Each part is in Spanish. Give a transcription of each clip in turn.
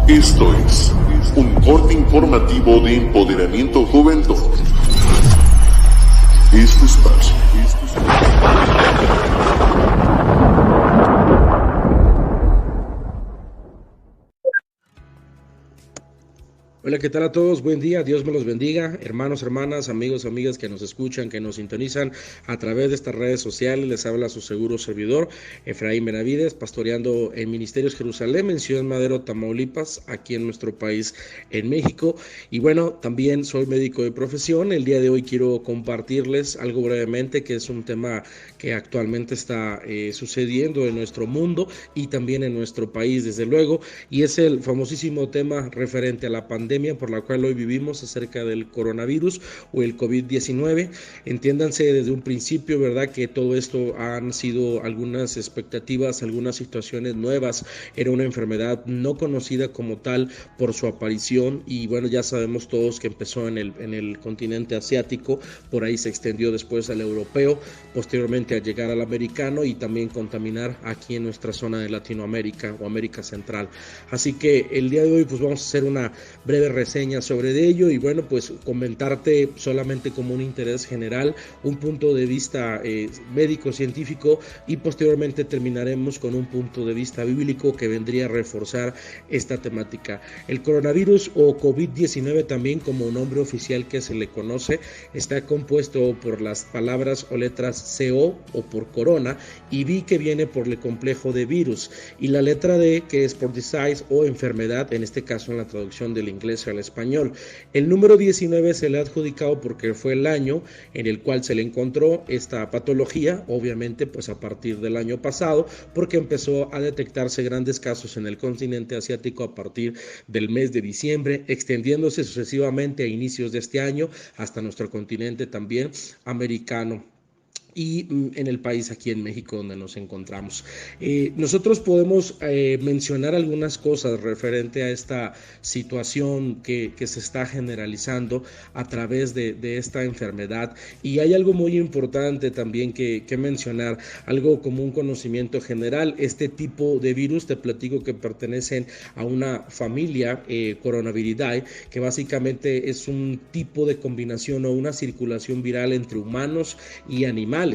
Esto es un corte informativo de Empoderamiento Juventud. Este espacio. Hola, ¿qué tal a todos? Buen día, Dios me los bendiga, hermanos, hermanas, amigos, amigas que nos escuchan, que nos sintonizan a través de estas redes sociales. Les habla su seguro servidor, Efraín Benavides, pastoreando en Ministerios Jerusalén, en Ciudad Madero, Tamaulipas, aquí en nuestro país, en México. Y bueno, también soy médico de profesión. El día de hoy quiero compartirles algo brevemente, que es un tema que actualmente está sucediendo en nuestro mundo y también en nuestro país, desde luego, y es el famosísimo tema referente a la pandemia por la cual hoy vivimos acerca del coronavirus o el COVID-19. Entiéndanse desde un principio, ¿verdad?, que todo esto han sido algunas expectativas, algunas situaciones nuevas. Era una enfermedad no conocida como tal por su aparición y bueno, ya sabemos todos que empezó en el continente asiático, por ahí se extendió después al europeo, posteriormente a llegar al americano y también contaminar aquí en nuestra zona de Latinoamérica o América Central. Así que el día de hoy pues vamos a hacer una breve reseña sobre ello y bueno, pues comentarte solamente como un interés general, un punto de vista médico científico y posteriormente terminaremos con un punto de vista bíblico que vendría a reforzar esta temática. El coronavirus o COVID-19, también como nombre oficial que se le conoce, está compuesto por las palabras o letras CO o por corona y V que viene por el complejo de virus y la letra D que es por disease o enfermedad, en este caso en la traducción del inglés al español. El número 19 se le ha adjudicado porque fue el año en el cual se le encontró esta patología, obviamente pues a partir del año pasado, porque empezó a detectarse grandes casos en el continente asiático a partir del mes de diciembre, extendiéndose sucesivamente a inicios de este año hasta nuestro continente también americano y en el país aquí en México donde nos encontramos. Nosotros podemos mencionar algunas cosas referente a esta situación que se está generalizando a través de esta enfermedad y hay algo muy importante también que mencionar, algo como un conocimiento general. Este tipo de virus, te platico que pertenecen a una familia Coronaviridae, que básicamente es un tipo de combinación o una circulación viral entre humanos y animales.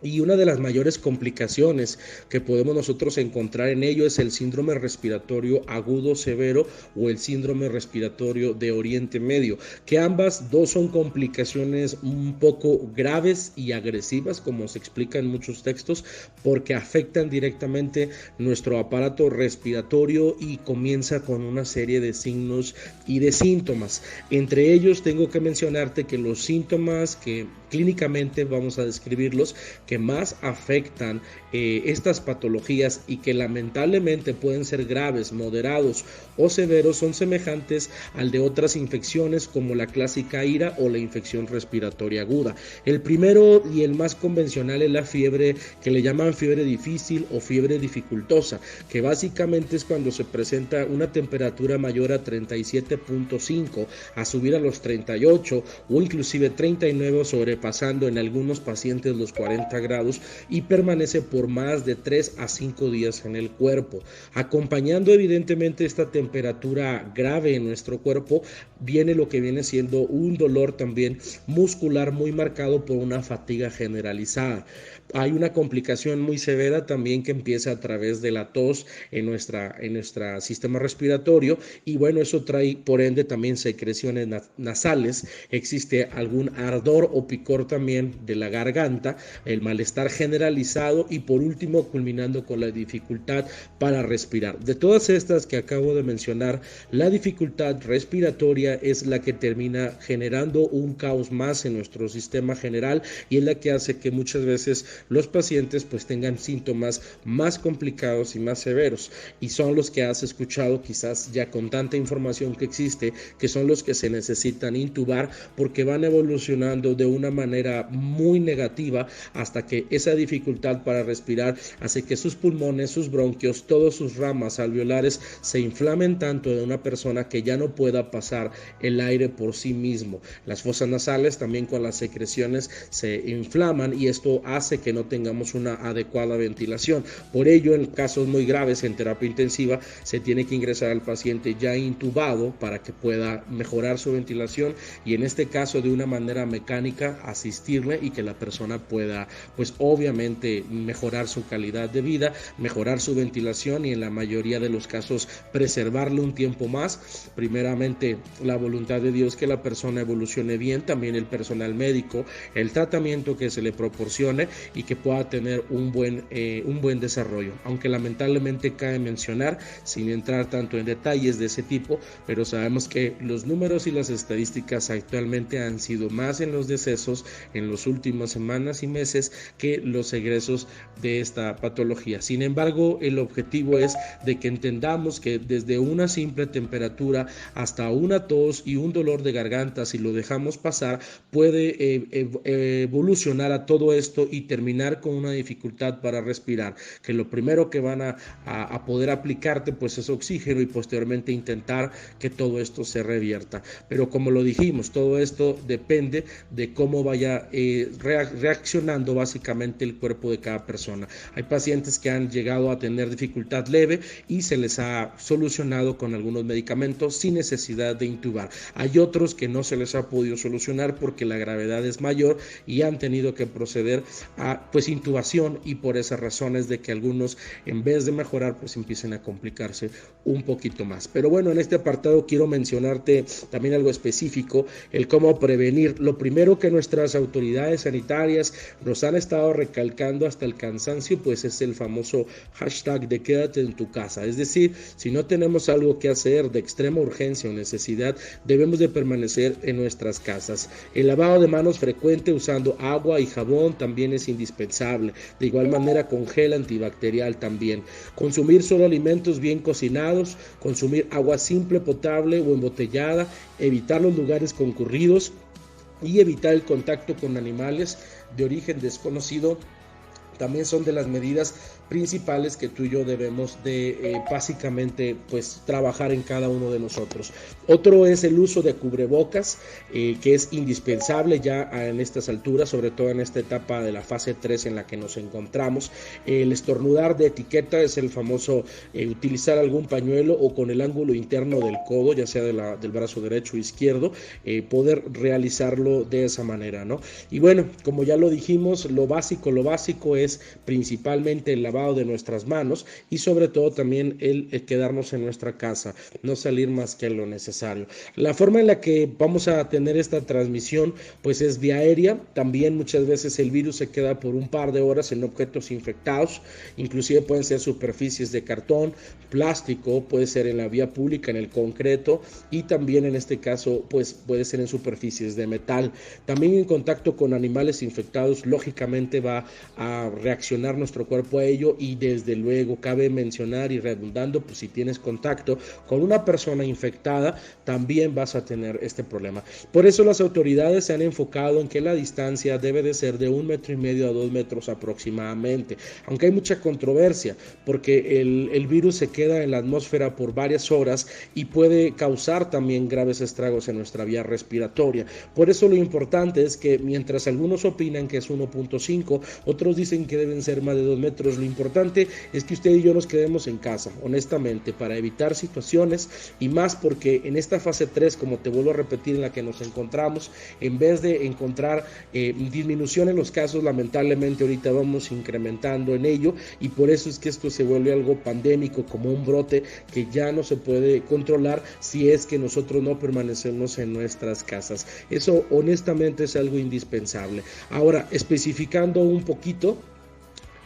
Y una de las mayores complicaciones que podemos nosotros encontrar en ello es el síndrome respiratorio agudo severo o el síndrome respiratorio de Oriente Medio, que ambas dos son complicaciones un poco graves y agresivas, como se explica en muchos textos, porque afectan directamente nuestro aparato respiratorio y comienza con una serie de signos y de síntomas. Entre ellos tengo que mencionarte que los síntomas que clínicamente vamos a describirlos, que más afectan estas patologías y que lamentablemente pueden ser graves, moderados o severos, son semejantes al de otras infecciones como la clásica ira o la infección respiratoria aguda. El primero y el más convencional es la fiebre, que le llaman fiebre difícil o fiebre dificultosa, que básicamente es cuando se presenta una temperatura mayor a 37.5 a subir a los 38 o inclusive 39, sobrepasando en algunos pacientes los 40 grados y permanece por más de 3 a 5 días en el cuerpo. Acompañando evidentemente esta temperatura grave en nuestro cuerpo, viene lo que viene siendo un dolor también muscular muy marcado por una fatiga generalizada. Hay una complicación muy severa también que empieza a través de la tos en nuestro sistema respiratorio y bueno, eso trae por ende también secreciones nasales, existe algún ardor o picor también de la garganta, el malestar generalizado y por último culminando con la dificultad para respirar. De todas estas que acabo de mencionar, la dificultad respiratoria es la que termina generando un caos más en nuestro sistema general y es la que hace que muchas veces los pacientes pues tengan síntomas más complicados y más severos y son los que has escuchado quizás ya con tanta información que existe, que son los que se necesitan intubar porque van evolucionando de una manera muy negativa hasta que esa dificultad para respirar hace que sus pulmones, sus bronquios, todas sus ramas alveolares se inflamen tanto de una persona que ya no pueda pasar el aire por sí mismo. Las fosas nasales también con las secreciones se inflaman y esto hace que no tengamos una adecuada ventilación. Por ello, en casos muy graves en terapia intensiva, se tiene que ingresar al paciente ya intubado para que pueda mejorar su ventilación y en este caso de una manera mecánica asistirle y que la persona pueda, pues obviamente, mejorar su calidad de vida, mejorar su ventilación y en la mayoría de los casos preservarle un tiempo más. Primeramente, la voluntad de Dios que la persona evolucione bien, también el personal médico, el tratamiento que se le proporcione y que pueda tener un buen desarrollo. Aunque lamentablemente cabe mencionar, sin entrar tanto en detalles de ese tipo, pero sabemos que los números y las estadísticas actualmente han sido más en los decesos en las últimas semanas y meses que los egresos de esta patología. Sin embargo, el objetivo es de que entendamos que desde una simple temperatura hasta una tos y un dolor de garganta, si lo dejamos pasar, puede evolucionar a todo esto y terminar con una dificultad para respirar, que lo primero que van a poder aplicarte pues es oxígeno y posteriormente intentar que todo esto se revierta. Pero como lo dijimos, todo esto depende de cómo vaya reaccionando básicamente el cuerpo de cada persona. Hay pacientes que han llegado a tener dificultad leve y se les ha solucionado con algunos medicamentos sin necesidad de intubar. Hay otros que no se les ha podido solucionar porque la gravedad es mayor y han tenido que proceder a pues intubación y por esas razones de que algunos en vez de mejorar pues empiecen a complicarse un poquito más. Pero bueno, en este apartado quiero mencionarte también algo específico, el cómo prevenir. Lo primero que nuestras autoridades sanitarias nos han estado recalcando hasta el cansancio pues es el famoso hashtag de quédate en tu casa. Es decir, si no tenemos algo que hacer de extrema urgencia o necesidad, debemos de permanecer en nuestras casas. El lavado de manos frecuente usando agua y jabón también es indispensable. De igual manera con gel antibacterial también. Consumir solo alimentos bien cocinados, consumir agua simple, potable o embotellada, evitar los lugares concurridos y evitar el contacto con animales de origen desconocido. También son de las medidas principales que tú y yo debemos de básicamente pues trabajar en cada uno de nosotros. Otro es el uso de cubrebocas, que es indispensable ya en estas alturas, sobre todo en esta etapa de la fase 3 en la que nos encontramos. El estornudar de etiqueta es el famoso utilizar algún pañuelo o con el ángulo interno del codo, ya sea del brazo derecho o izquierdo, poder realizarlo de esa manera, ¿no? Y bueno, como ya lo dijimos, lo básico es principalmente el lavado de nuestras manos y sobre todo también el quedarnos en nuestra casa, no salir más que lo necesario. La forma en la que vamos a tener esta transmisión pues es vía aérea. También muchas veces el virus se queda por un par de horas en objetos infectados, inclusive pueden ser superficies de cartón, plástico, puede ser en la vía pública, en el concreto y también en este caso pues puede ser en superficies de metal. También en contacto con animales infectados lógicamente va a reaccionar nuestro cuerpo a ello y desde luego cabe mencionar y redundando, pues si tienes contacto con una persona infectada también vas a tener este problema. Por eso las autoridades se han enfocado en que la distancia debe de ser de 1,5 metros a 2 metros aproximadamente, aunque hay mucha controversia porque el virus se queda en la atmósfera por varias horas y puede causar también graves estragos en nuestra vía respiratoria. Por eso lo importante es que mientras algunos opinan que es 1,5, otros dicen que deben ser más de 2 metros, lo importante es que usted y yo nos quedemos en casa, honestamente, para evitar situaciones y más porque en esta fase 3, como te vuelvo a repetir, en la que nos encontramos, en vez de encontrar disminución en los casos, lamentablemente ahorita vamos incrementando en ello y por eso es que esto se vuelve algo pandémico, como un brote que ya no se puede controlar si es que nosotros no permanecemos en nuestras casas. Eso honestamente es algo indispensable. Ahora, especificando un poquito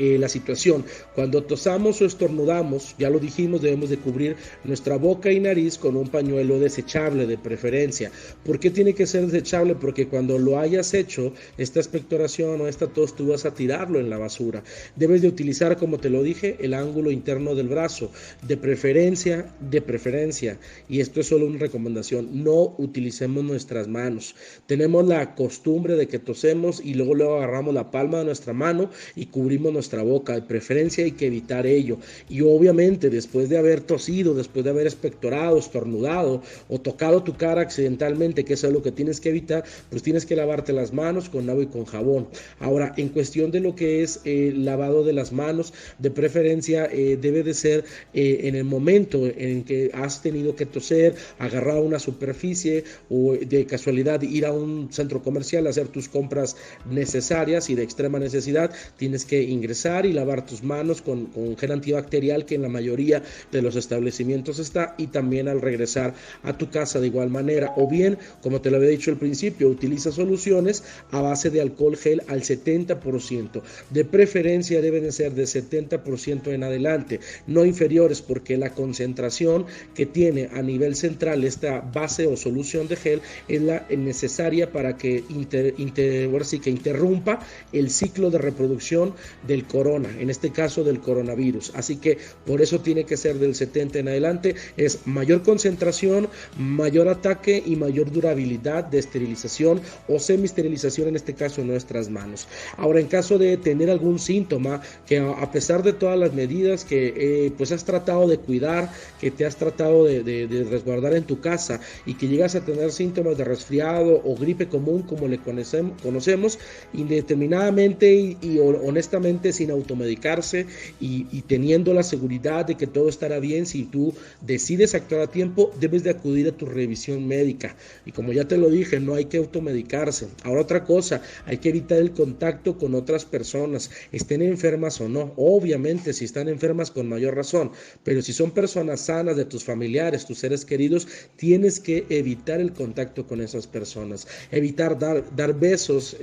la situación, cuando tosamos o estornudamos, ya lo dijimos, debemos de cubrir nuestra boca y nariz con un pañuelo desechable de preferencia. ¿Por qué tiene que ser desechable? Porque cuando lo hayas hecho, esta expectoración o esta tos, tú vas a tirarlo en la basura. Debes de utilizar, como te lo dije, el ángulo interno del brazo, de preferencia, y esto es solo una recomendación, no utilicemos nuestras manos. Tenemos la costumbre de que tosemos y luego agarramos la palma de nuestra mano y cubrimos nuestra nuestra boca, de preferencia hay que evitar ello. Y obviamente después de haber tosido, después de haber expectorado, estornudado o tocado tu cara accidentalmente, que eso es lo que tienes que evitar, pues tienes que lavarte las manos con agua y con jabón. Ahora, en cuestión de lo que es lavado de las manos, de preferencia debe de ser en el momento en que has tenido que toser, agarrar una superficie o de casualidad ir a un centro comercial a hacer tus compras necesarias y de extrema necesidad, tienes que ingresar y lavar tus manos con gel antibacterial, que en la mayoría de los establecimientos está, y también al regresar a tu casa de igual manera. O bien, como te lo había dicho al principio, utiliza soluciones a base de alcohol gel al 70%. De preferencia deben de ser de 70% en adelante, no inferiores, porque la concentración que tiene a nivel central esta base o solución de gel es la necesaria para que interrumpa el ciclo de reproducción del corona, en este caso del coronavirus. Así que por eso tiene que ser del 70 en adelante, es mayor concentración, mayor ataque y mayor durabilidad de esterilización o semi-esterilización, en este caso en nuestras manos. Ahora, en caso de tener algún síntoma, que a pesar de todas las medidas que pues has tratado de cuidar, que te has tratado de resguardar en tu casa, y que llegas a tener síntomas de resfriado o gripe común, como le conocemos, indeterminadamente y honestamente, sin automedicarse y teniendo la seguridad de que todo estará bien, si tú decides actuar a tiempo, debes de acudir a tu revisión médica. Y como ya te lo dije, no hay que automedicarse. Ahora, otra cosa, hay que evitar el contacto con otras personas, estén enfermas o no. Obviamente, si están enfermas, con mayor razón, pero si son personas sanas, de tus familiares, tus seres queridos, tienes que evitar el contacto con esas personas, evitar dar besos,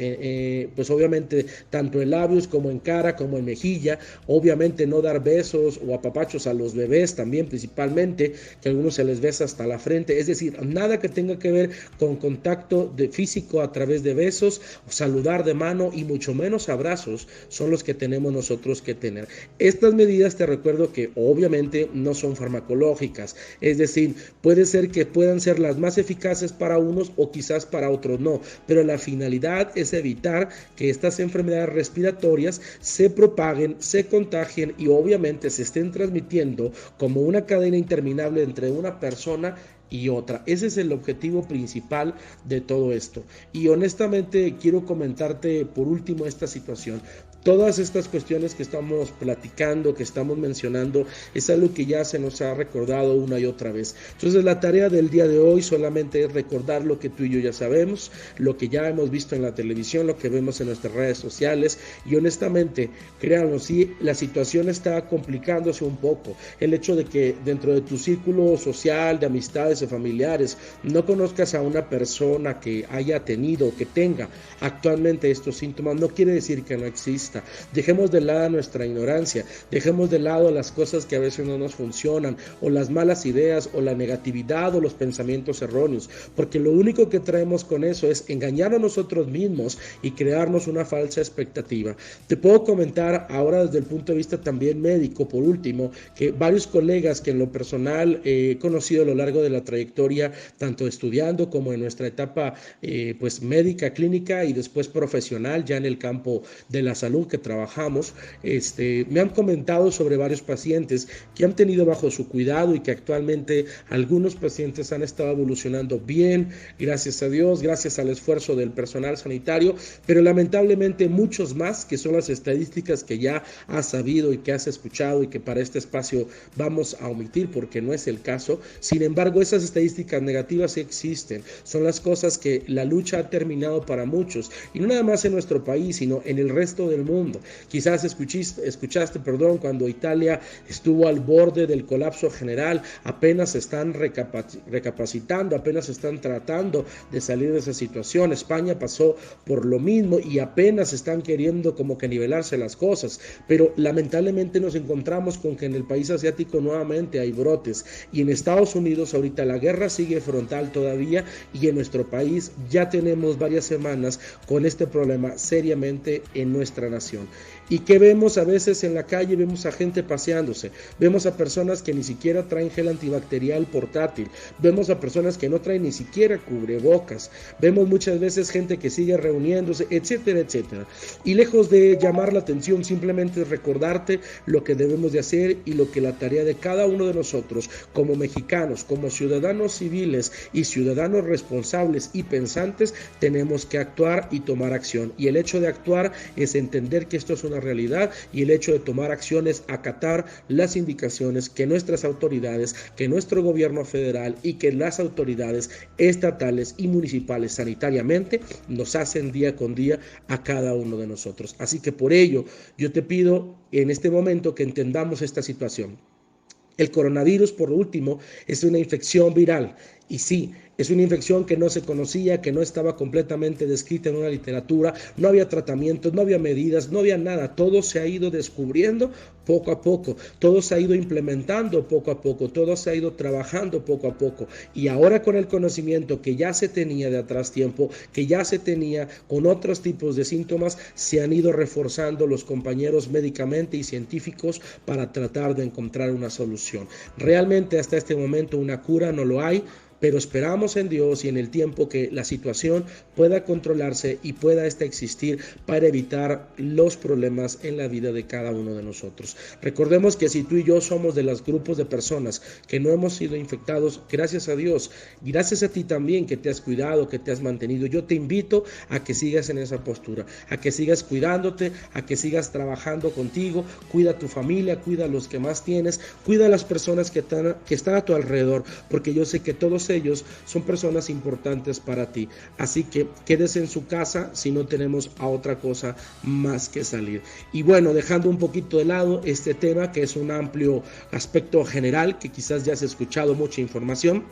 pues obviamente tanto en labios como en cara, como en mejilla. Obviamente no dar besos o apapachos a los bebés también, principalmente, que a algunos se les besa hasta la frente. Es decir, nada que tenga que ver con contacto físico a través de besos, saludar de mano, y mucho menos abrazos son los que tenemos nosotros que tener. Estas medidas, te recuerdo que obviamente no son farmacológicas, es decir, puede ser que puedan ser las más eficaces para unos o quizás para otros no, pero la finalidad es evitar que estas enfermedades respiratorias se propaguen, se contagien y obviamente se estén transmitiendo como una cadena interminable entre una persona y otra. Ese es el objetivo principal de todo esto. Y honestamente quiero comentarte por último esta situación. Todas estas cuestiones que estamos platicando, que estamos mencionando, es algo que ya se nos ha recordado una y otra vez. Entonces, la tarea del día de hoy solamente es recordar lo que tú y yo ya sabemos, lo que ya hemos visto en la televisión, lo que vemos en nuestras redes sociales, y honestamente, créanlo, sí, la situación está complicándose un poco. El hecho de que dentro de tu círculo social, de amistades o familiares, no conozcas a una persona que haya tenido o que tenga actualmente estos síntomas, no quiere decir que no exista. Dejemos de lado nuestra ignorancia, dejemos de lado las cosas que a veces no nos funcionan, o las malas ideas, o la negatividad, o los pensamientos erróneos, porque lo único que traemos con eso es engañar a nosotros mismos y crearnos una falsa expectativa. Te puedo comentar ahora desde el punto de vista también médico, por último, que varios colegas que en lo personal he conocido a lo largo de la trayectoria, tanto estudiando como en nuestra etapa pues médica, clínica y después profesional, ya en el campo de la salud que trabajamos, me han comentado sobre varios pacientes que han tenido bajo su cuidado y que actualmente algunos pacientes han estado evolucionando bien, gracias a Dios, gracias al esfuerzo del personal sanitario, pero lamentablemente muchos más, que son las estadísticas que ya has sabido y que has escuchado y que para este espacio vamos a omitir porque no es el caso. Sin embargo, esas estadísticas negativas sí existen, son las cosas que la lucha ha terminado para muchos, y no nada más en nuestro país, sino en el resto del mundo. Quizás escuchaste, cuando Italia estuvo al borde del colapso general, apenas están recapacitando, apenas están tratando de salir de esa situación. España pasó por lo mismo y apenas están queriendo como que nivelarse las cosas, pero lamentablemente nos encontramos con que en el país asiático nuevamente hay brotes, y en Estados Unidos ahorita la guerra sigue frontal todavía, y en nuestro país ya tenemos varias semanas con este problema seriamente en nuestra nación. ¿Y qué vemos a veces en la calle? Vemos a gente paseándose, vemos a personas que ni siquiera traen gel antibacterial portátil, vemos a personas que no traen ni siquiera cubrebocas, vemos muchas veces gente que sigue reuniéndose, etcétera, etcétera. Y lejos de llamar la atención, simplemente recordarte lo que debemos de hacer y lo que la tarea de cada uno de nosotros como mexicanos, como ciudadanos civiles y ciudadanos responsables y pensantes, tenemos que actuar y tomar acción. Y el hecho de actuar es entender que esto es una realidad, y el hecho de tomar acción es acatar las indicaciones que nuestras autoridades, que nuestro gobierno federal y que las autoridades estatales y municipales sanitariamente nos hacen día con día a cada uno de nosotros. Así que por ello yo te pido en este momento que entendamos esta situación. El coronavirus, por último, es una infección viral. Y sí, es una infección que no se conocía, que no estaba completamente descrita en una literatura, no había tratamientos, no había medidas, no había nada. Todo se ha ido descubriendo poco a poco, todo se ha ido implementando poco a poco, todo se ha ido trabajando poco a poco. Y ahora con el conocimiento que ya se tenía de atrás tiempo, que ya se tenía con otros tipos de síntomas, se han ido reforzando los compañeros médicamente y científicos para tratar de encontrar una solución. Realmente hasta este momento una cura no lo hay, pero esperamos en Dios y en el tiempo que la situación pueda controlarse y pueda existir para evitar los problemas en la vida de cada uno de nosotros. Recordemos que si tú y yo somos de los grupos de personas que no hemos sido infectados, gracias a Dios, gracias a ti también que te has cuidado, que te has mantenido, yo te invito a que sigas en esa postura, a que sigas cuidándote, a que sigas trabajando contigo, cuida a tu familia, cuida a los que más tienes, cuida a las personas que están a tu alrededor, porque yo sé que todos ellos son personas importantes para ti. Así que quédese en su casa si no tenemos a otra cosa más que salir. Y bueno, dejando un poquito de lado este tema, que es un amplio aspecto general, que quizás ya has escuchado mucha información,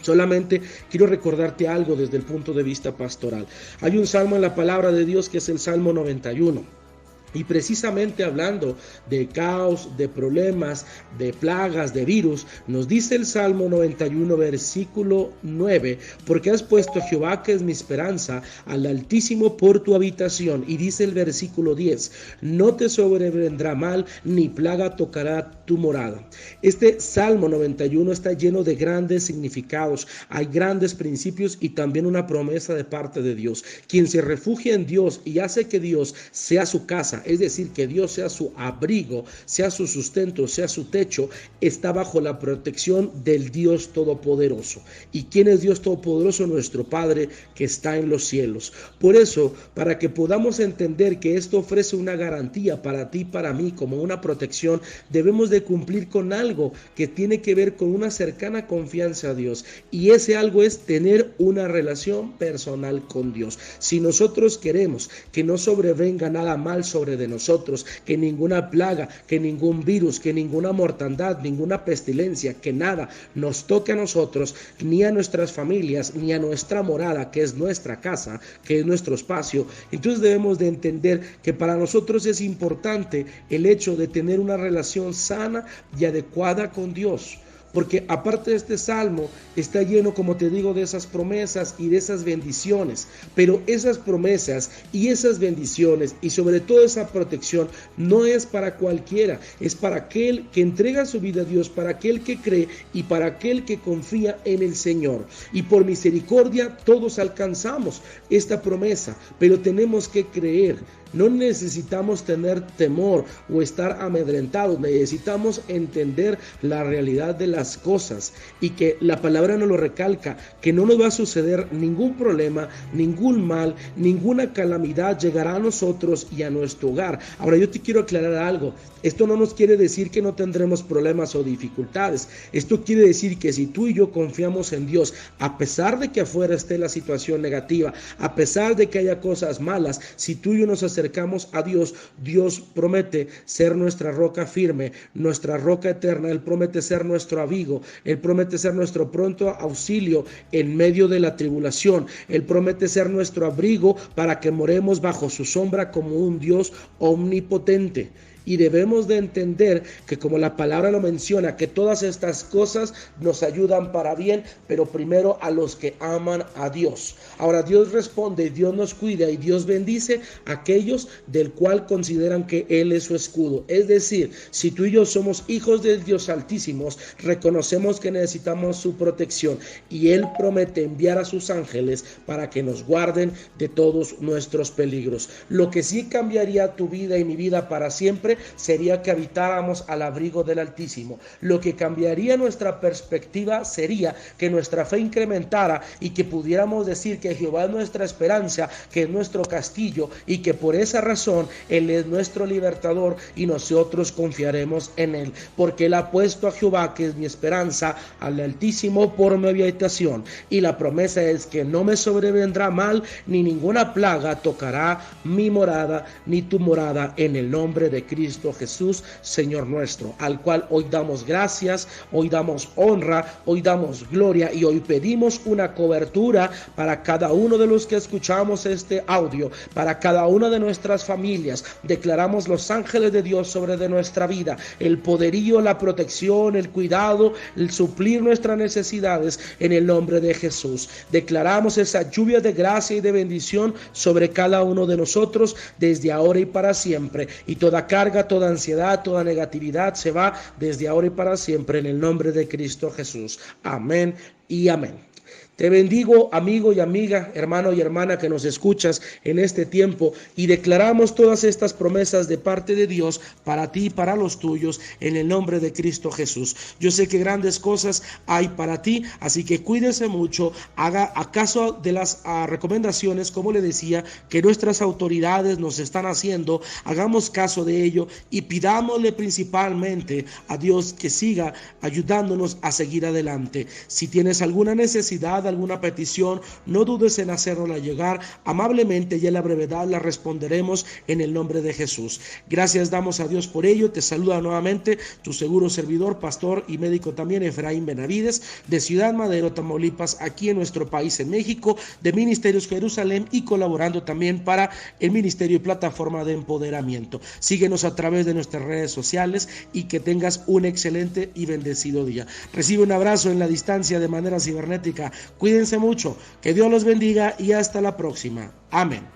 solamente quiero recordarte algo desde el punto de vista pastoral. Hay un salmo en la palabra de Dios que es el Salmo 91. Y precisamente hablando de caos, de problemas, de plagas, de virus, nos dice el Salmo 91, versículo 9, porque has puesto a Jehová, que es mi esperanza, al Altísimo por tu habitación. Y dice el versículo 10, no te sobrevendrá mal, ni plaga tocará tu morada. Este Salmo 91 está lleno de grandes significados, hay grandes principios y también una promesa de parte de Dios. Quien se refugia en Dios y hace que Dios sea su casa, es decir, que Dios sea su abrigo, sea su sustento, sea su techo, está bajo la protección del Dios Todopoderoso. ¿Y quién es Dios Todopoderoso? Nuestro Padre que está en los cielos. Por eso, para que podamos entender que esto ofrece una garantía para ti y para mí como una protección, debemos de cumplir con algo que tiene que ver con una cercana confianza a Dios. Y ese algo es tener una relación personal con Dios. Si nosotros queremos que no sobrevenga nada mal sobre de nosotros, que ninguna plaga, que ningún virus, que ninguna mortandad, ninguna pestilencia, que nada nos toque a nosotros, ni a nuestras familias, ni a nuestra morada, que es nuestra casa, que es nuestro espacio, entonces debemos de entender que para nosotros es importante el hecho de tener una relación sana y adecuada con Dios. Porque aparte de este salmo está lleno, como te digo, de esas promesas y de esas bendiciones. Pero esas promesas y esas bendiciones y sobre todo esa protección no es para cualquiera. Es para aquel que entrega su vida a Dios, para aquel que cree y para aquel que confía en el Señor. Y por misericordia todos alcanzamos esta promesa, pero tenemos que creer. No necesitamos tener temor o estar amedrentados, necesitamos entender la realidad de las cosas y que la palabra nos lo recalca, que no nos va a suceder ningún problema, ningún mal, ninguna calamidad llegará a nosotros y a nuestro hogar. Ahora yo te quiero aclarar algo, esto no nos quiere decir que no tendremos problemas o dificultades, esto quiere decir que si tú y yo confiamos en Dios, a pesar de que afuera esté la situación negativa, a pesar de que haya cosas malas, si tú y yo nos acercamos a Dios, Dios promete ser nuestra roca firme, nuestra roca eterna. Él promete ser nuestro abrigo, Él promete ser nuestro pronto auxilio en medio de la tribulación. Él promete ser nuestro abrigo para que moremos bajo su sombra como un Dios omnipotente. y debemos de entender que, como la palabra lo menciona, que todas estas cosas nos ayudan para bien, pero primero a los que aman a Dios. Ahora Dios responde, Dios nos cuida y Dios bendice a aquellos del cual consideran que Él es su escudo. Es decir, si tú y yo somos hijos del Dios Altísimo, reconocemos que necesitamos su protección y Él promete enviar a sus ángeles para que nos guarden de todos nuestros peligros. Lo que sí cambiaría tu vida y mi vida para siempre sería que habitáramos al abrigo del Altísimo. Lo que cambiaría nuestra perspectiva sería que nuestra fe incrementara y que pudiéramos decir que Jehová es nuestra esperanza, que es nuestro castillo y que por esa razón Él es nuestro libertador y nosotros confiaremos en Él, porque Él ha puesto a Jehová, que es mi esperanza, al Altísimo por mi habitación, y la promesa es que no me sobrevendrá mal ni ninguna plaga tocará mi morada ni tu morada, en el nombre de Cristo Jesús, Señor nuestro, al cual hoy damos gracias, hoy damos honra, hoy damos gloria y hoy pedimos una cobertura para cada uno de los que escuchamos este audio, para cada una de nuestras familias. Declaramos los ángeles de Dios sobre de nuestra vida, el poderío, la protección, el cuidado, el suplir nuestras necesidades en el nombre de Jesús. Declaramos esa lluvia de gracia y de bendición sobre cada uno de nosotros desde ahora y para siempre, y toda carga, toda ansiedad, toda negatividad se va desde ahora y para siempre en el nombre de Cristo Jesús. Amén y amén. Te bendigo, amigo y amiga, hermano y hermana que nos escuchas en este tiempo, y declaramos todas estas promesas de parte de Dios para ti y para los tuyos en el nombre de Cristo Jesús. Yo sé que grandes cosas hay para ti, así que cuídese mucho, haga caso de las recomendaciones, como le decía, que nuestras autoridades nos están haciendo, hagamos caso de ello y pidámosle principalmente a Dios que siga ayudándonos a seguir adelante. Si tienes alguna necesidad, alguna petición, no dudes en hacérnosla llegar amablemente y a la brevedad la responderemos en el nombre de Jesús. Gracias damos a Dios por ello. Te saluda nuevamente tu seguro servidor, pastor y médico también, Efraín Benavides, de Ciudad Madero, Tamaulipas, aquí en nuestro país, en México, de Ministerios Jerusalén, y colaborando también para el Ministerio y Plataforma de Empoderamiento. Síguenos a través de nuestras redes sociales y que tengas un excelente y bendecido día. Recibe un abrazo en la distancia de manera cibernética. Cuídense mucho, que Dios los bendiga y hasta la próxima. Amén.